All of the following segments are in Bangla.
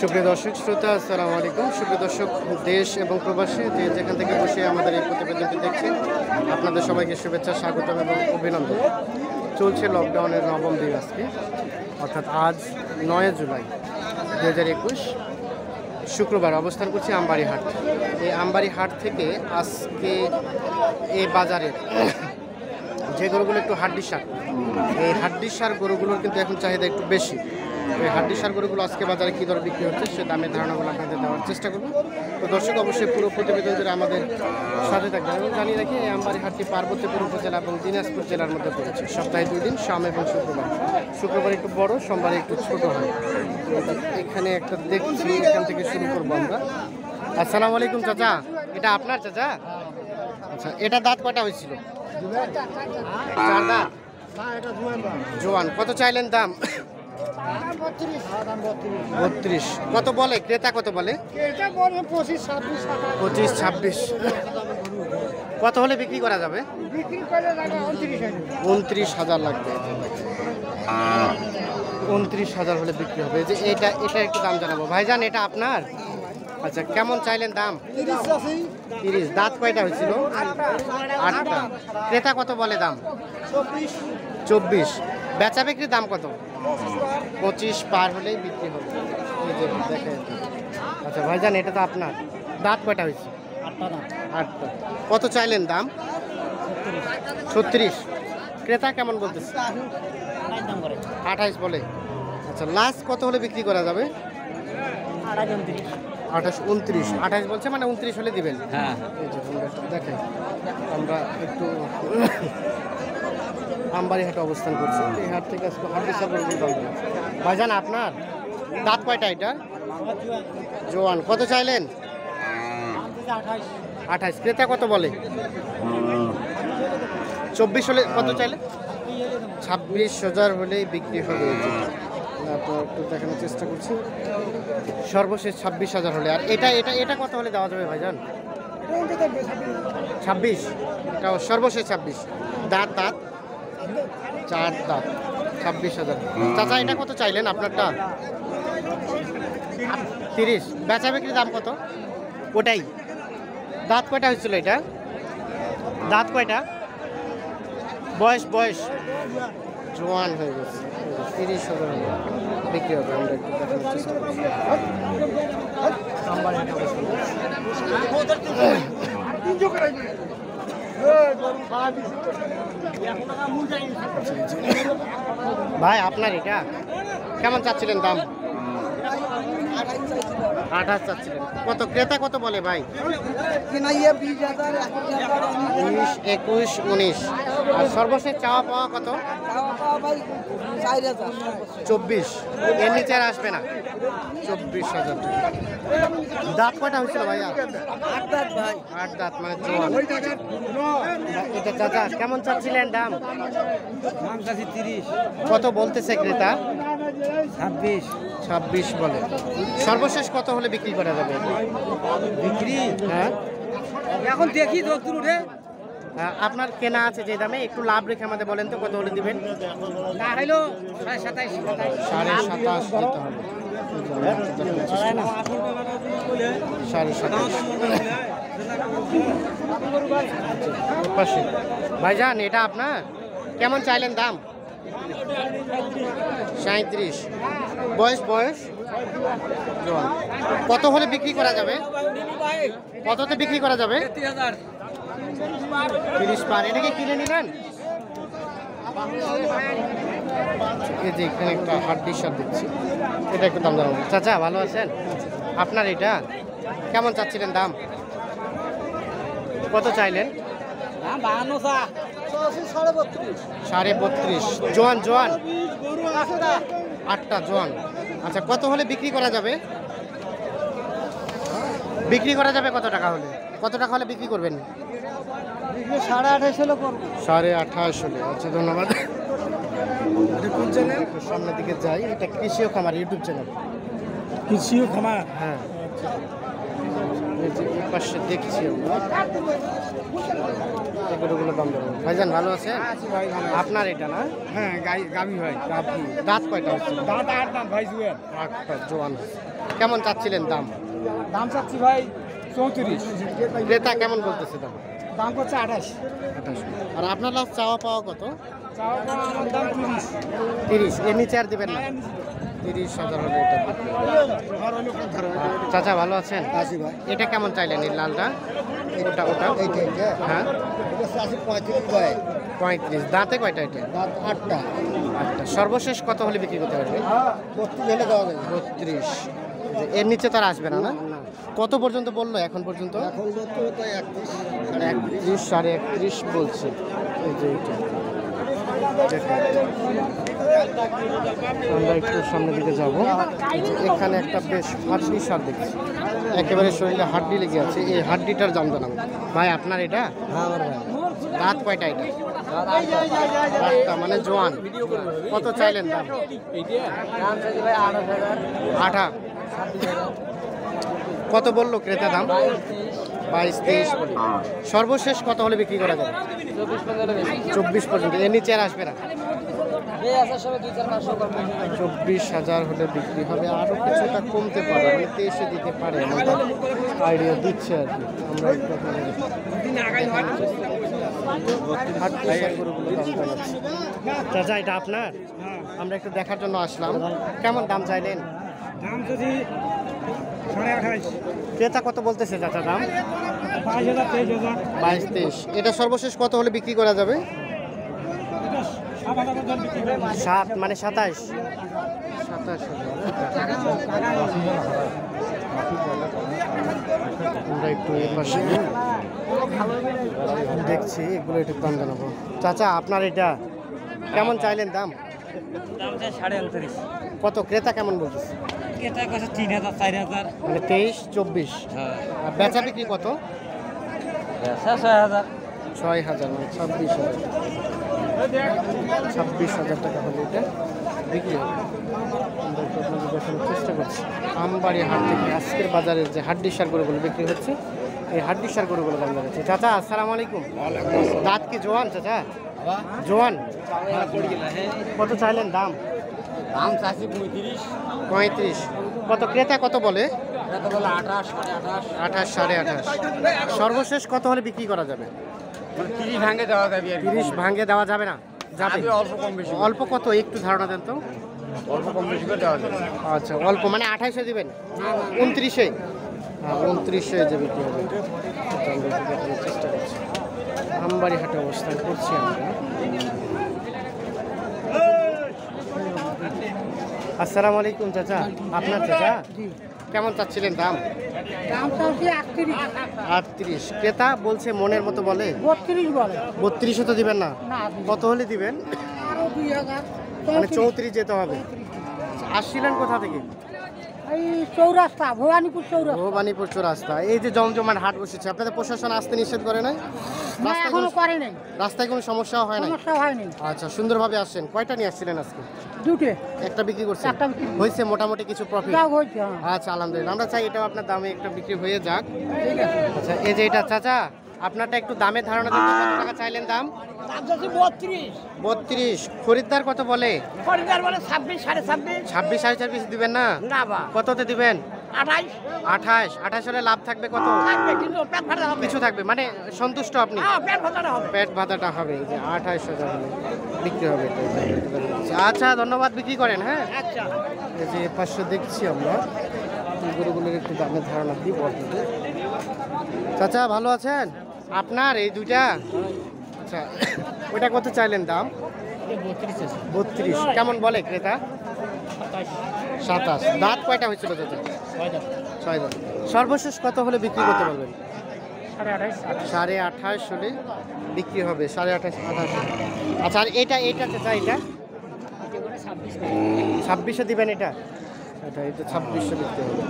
সুপ্রিয় দর্শক শ্রোতা, আসসালামু আলাইকুম। সুপ্রিয় দর্শক দেশ এবং প্রবাসী যে যেখান থেকে বসে আমাদের এই প্রতিবেদনটি দেখছেন, আপনাদের সবাইকে শুভেচ্ছা, স্বাগতম এবং অভিনন্দন। চলছে লকডাউনের নবম দিন আজকে, অর্থাৎ আজ 9 জুলাই 2021 শুক্রবার। অবস্থান করছি আমবাড়ি হাট। এই আমবাড়ি হাট থেকে আজকে এই বাজারের যে গরুগুলো একটু হাড্ডিসার, এই হাড্ডিসার গরুগুলোর কিন্তু এখন চাহিদা একটু বেশি। এই হাড্ডিসার গরুগুলো আজকে বাজারে কী দরে বিক্রি হচ্ছে সে দামের ধারণাগুলো আপনাদের দেওয়ার চেষ্টা করব। তো দর্শক অবশ্যই পুরো প্রতিবেদন ধরে আমাদের সাথে থাকবেন। এবং জানিয়ে রাখি, এই আমবাড়ি হাটটি পার্বতীপুর উপজেলা এবং দিনাজপুর জেলার মধ্যে পড়েছে। সপ্তাহে 2 দিন, সোম এবং শুক্রবার। শুক্রবার একটু বড়, সোমবার একটু ছোট হয়। এখানে একটা দেখছি, এখান থেকে শুরু করবো আমরা। আসসালামু আলাইকুম চাচা, এটা আপনার চাচা? আচ্ছা, এটা দাঁত কয়টা হয়েছিল? 4 দাঁত। জোয়ান। কত চাইলেন দাম? 32। কত বলে ক্রেতা? কত বলে? 25-26। কত হলে বিক্রি করা যাবে? 29,000 লাগবে। 29,000 হলে বিক্রি হবে। যে এটা একটু দাম জানাবো ভাইজান, এটা আপনার? আচ্ছা, কেমন চাইলেন দাম? 30। দাঁত কয়টা হয়েছিল? 8টা। ক্রেতা কত বলে দাম? 24। বেচা বিক্রির দাম কত? 25 পার হলেই বিক্রি হবে। এই যে দেখেন। আচ্ছা ভাইজান, এটা তো আপনার। দাঁত কয়টা হয়েছে? 8টা। কত চাইলেন দাম? 36। ক্রেতা কেমন বলতেছে? 28 বলে। আচ্ছা, লাস্ট কত হলে বিক্রি করা যাবে? 28, 29। 28 বলছে, মানে 29 হলে দিবেন? হ্যাঁ। এই যে দেখেন, আমরা একটু আমবাড়ি হাটে অবস্থান করছি। এই হাট থেকে আজকে হাড্ডিসার গরুগুলো দাম দেবেন। ভাইজান আপনার দাঁত কয়টা? এটা জোয়ান। কত চাইলেন? 28। ক্রেতা কত বলে? 24 হলে। কত চাইলেন? 26,000 হলেই বিক্রি হবে। আপনার একটু দেখানোর চেষ্টা করছি। সর্বশেষ 26,000 হলে। আর এটা কত হলে দেওয়া যাবে ভাইজান? 26। এটাও সর্বশেষ 26। দাঁত 4 দাঁত। 26,000। চাচা, এটা কত চাইলেন আপনারটা? 30। বেচা বিক্রির দাম কত? ওটাই। দাঁত কয়টা হয়েছিল এটা? দাঁত কয়টা? বয়স জোয়ান হয়ে গেছে। 30,000 বিক্রি হবে। আমরা একটু দেখানোর চেষ্টা করছি। ভাই আপনার এটা কেমন চাচ্ছিলেন দাম? 28 চাচ্ছিলেন। কত ক্রেতা কত বলে ভাই? 20, 21, 19। আর সর্বশেষ চাওয়া পাওয়া কত? 24। এর নিচে আর আসবে না। 24,000। দাঁত কয়টা হয়েছিল ভাইয়া? 8 দাঁত ভাই। 8 দাঁত, মানে জোয়ান। এটা চাচা কেমন চাচ্ছিলেন দাম? 30। কত বলতেছে ক্রেতা? 26 বলে। সর্বশেষ কত হলে বিক্রি করা যাবে? বিক্রি? হ্যাঁ, এখন দেখি যতদূর উঠে। আপনার কেনা আছে যে দামে, একটু লাভ রেখে আমাদের বলেন তো কত হলে দিবেন? না হইলো 27.5 27.5 দিতে হবে। 27.5। ভাইজান, এটা আপনার? কেমন চাইলেন দাম? 37। বয়স জোয়ান। কত হলে বিক্রি করা যাবে? কততে বিক্রি করা যাবে? 30 পার। এটাকে কিনে নিলেন? এই যে এখানে একটা হাড্ডিসার দিচ্ছি, এটা একটু দাম জানাবো। চাচা ভালো আছেন? আপনার এটা কেমন চাচ্ছিলেন দাম? কত চাইলেন? 32.5। জোয়ান 8টা জোয়ান। আচ্ছা, কত হলে বিক্রি করা যাবে? কত টাকা হলে? কত টাকা হলে বিক্রি করবেন? 28.5 হলে করব। 28.5 হলে। আচ্ছা, ধন্যবাদ। সামনের দিকে যাই। এটা কৃষি ও খামার ইউটিউব চ্যানেল। কৃষি ও খামার? হ্যাঁ। এই যে এই পাশে দেখছি আমরা এই গরুগুলোর দাম জানাবো। ভাইজান ভালো আছেন? আপনার এটা না? হ্যাঁ গাবি ভাই গাভী। দাঁত কয়টা হচ্ছে? দাঁত 8 দাঁত ভাই জুয়েল। আটটা জোয়ান। কেমন চাচ্ছিলেন দাম? দাম চাচ্ছি ভাই 34। ক্রেতা কেমন বলতেছে দাম? দাম করছে 28। 28। আর আপনার লাস্ট চাওয়া পাওয়া কত? চাওয়া আমার দাম 30। 30। এর নিচে আর দিবেন না? 30,000 হলে এটা বিক্রি হবে। চাচা ভালো আছেন? আসি ভাই। এটা কেমন চাইলেন এই লালটা? ওটা ওটা হ্যাঁ এটা চাচ্ছি 35 ভাই। 35। দাঁতে কয়টা এটা? দাঁত 8টা। আটটা। সর্বশেষ কত হলে বিক্রি করতে পারবে? 32 হলে দেওয়া যাবে। 32। এর নিচে তার আসবে না? না কত পর্যন্ত বললো এখন পর্যন্ত? এখন তো 31 31 বলছে। এই যে এইটা দেখেন। আমরা একটু সামনের দিকে যাব। এখানে একটা বেশ হাড্ডি সার দেখছি, একেবারে শরীরে হাড্ডি লেগে আছে। এই হাড্ডিটার দাম জানাবো। ভাই আপনার এটা? হ্যাঁ আমার ভাই। দাঁত কয়টা এটা? আটটা, মানে জোয়ান। কত চাইলেন দাম? দাম চাচ্ছি ভাই 28,000। 28। কত বললো ক্রেতা দাম? 22-23 বলে। সর্বশেষ কত হলে বিক্রি করা যাবে? 24 পর্যন্ত। এর নিচে আর আসবে না? 24,000 হলে বিক্রি হবে। আরো কিছুটা কমতে পারে, মানে 23-এ দিতে পারে, আইডিয়া দিচ্ছে আর কি। আমরা একটু চাচা এটা আপনার? আমরা একটু দেখার জন্য আসলাম। কেমন দাম চাইলেন? দাম যদি 28,500। ক্রেতা কত বলতেছে চাচা দাম? 22,000 23,000। 22-23। এটা সর্বশেষ কত হলে বিক্রি করা যাবে? 7,000 বিক্রি হবে। 7 মানে 27। 27,000। আমরা একটু এর পাশে দেখছি, এগুলো একটু দাম জানাবো। চাচা আপনার এটা কেমন চাইলেন দাম? দাম চাই 29,500। কত ক্রেতা কেমন বলতেছে? এটা কত 3,000 4,000। মানে 23-24। হ্যাঁ। আর বেচা বিক্রি কত? 6,000। 6,000 মানে 26,000। 26,000 টাকা হলে এটা বিক্রি হবে। আমরা একটু আপনাদের দেখানোর চেষ্টা করছি। আমবাড়ি হাট থেকে আজকের বাজারে যে হাড্ডি সার গরুগুলো বিক্রি হচ্ছে, এই হাড্ডি সার গরুগুলো দাম জানাচ্ছে। চাচা আসসালামু আলাইকুম। দাঁত কি জোয়ান চাচা? জোয়ান। কত চাইলেন দাম? দাম চাচ্ছি 35। 35। কত ক্রেতা কত বলে? এটা বলে 28 28.5। 28 28.5। সর্বশেষ কত হলে বিক্রি করা যাবে? 30 ভাঙে দেওয়া যাবে আর 30 ভাঙে দেওয়া যাবে না? যাবে। অল্প কম বেশি। অল্প কত একটু ধারণা দেন তো। অল্প কম বেশি করে দেওয়া যাবে। আচ্ছা অল্প মানে 28-এ দিবেন? 29-এ? হ্যাঁ 29-এ যে বিক্রি হবে। এটা আমরা একটু দেখানোর চেষ্টা করছি। আমবাড়ি হাটে অবস্থান করছি আমরা। আসসালামু আলাইকুম চাচা। আপনার চাচা কেমন চাচ্ছিলেন দাম? দাম চাচ্ছি 38। ক্রেতা বলছে মনের মতো বলে 32 বলে। 32-এ তো দিবেন না? না কত হলে দিবেন? আরো 2,000। মানে 34 যেতে হবে। আসছিলেন কোথা থেকে? এই চৌরাস্তা ভবানীপুর চৌরাস্তা। ভবানীপুর রাস্তা। এই যে জমজমাট হাট বসেছে, আপনাদের প্রশাসন আসতে নিষেধ করে নাই? না রাস্তায় এখনো কোনো- করে নাই। রাস্তায় কোনো সমস্যাও হয় নাই? সমস্যা হয়নি। আচ্ছা সুন্দরভাবে আসছেন। কয়টা নিয়ে আসছিলেন আজকে? দুটো একটা বিক্রি করছেন? একটা বিক্রি। হয়েছে মোটামুটি কিছু প্রফিট? যাও হয়েছে। হ্যাঁ আচ্ছা আলহামদুলিল্লাহ। আমরা চাই এটাও আপনার দামে একটা বিক্রি হয়ে যাক। ঠিক আছে। আচ্ছা এই যে এটা চাচা আপনারটা একটু দামের ধারণা দিতে, কত টাকা চাইলেন দাম? দাম চাচ্ছি 32। 32। খরিদ্দার কত বলে? খরিদ্দার বলে 26 26.5। 26 26.5 দিবেন না? না বা কততে দিবেন? 28 28 হলে লাভ থাকবে কত? থাকবে, কিন্তু পেট ফাটা হবে। কিছু থাকবে, মানে সন্তুষ্ট আপনি? হ্যাঁ পেট ফাটাটা হবে। পেট ভাতাটা হবে। এই যে 28,000 হলে বিক্রি হবে এটা। আচ্ছা ধন্যবাদ, বিক্রি করেন। হ্যাঁ আচ্ছা এই যে পাশে দেখছি আমরা এই গরুগুলোর একটু দামের ধারণা দিব আপনাদের। চাচা ভালো আছেন? আপনার এই দুইটা? আচ্ছা ওইটা কত চাইলেন দাম? 32। কেমন বলে ক্রেতা? 27। দাঁত কয়টা হয়েছিল চাচা? 6 দাঁত। সর্বশেষ কত হলে বিক্রি করতে পারবেন? 28.5 হলে বিক্রি হবে। 28.5 28। আচ্ছা আর এটা চাচা এটা 26-এ দিবেন? এটা 26-এ বিক্রি হবে।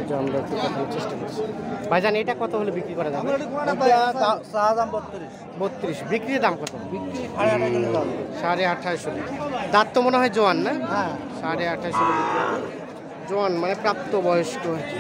এটা আমরা একটু দেখানোর চেষ্টা করছি। ভাইজান এটা কত হলে বিক্রি করা যাবে? 32। বিক্রির দাম কত? 28.5 হলে। দাঁত তো মনে হয় জোয়ান না? হ্যাঁ 28.5 হলে বিক্রি হবে। জোয়ান মানে প্রাপ্ত বয়স্ক আর কি।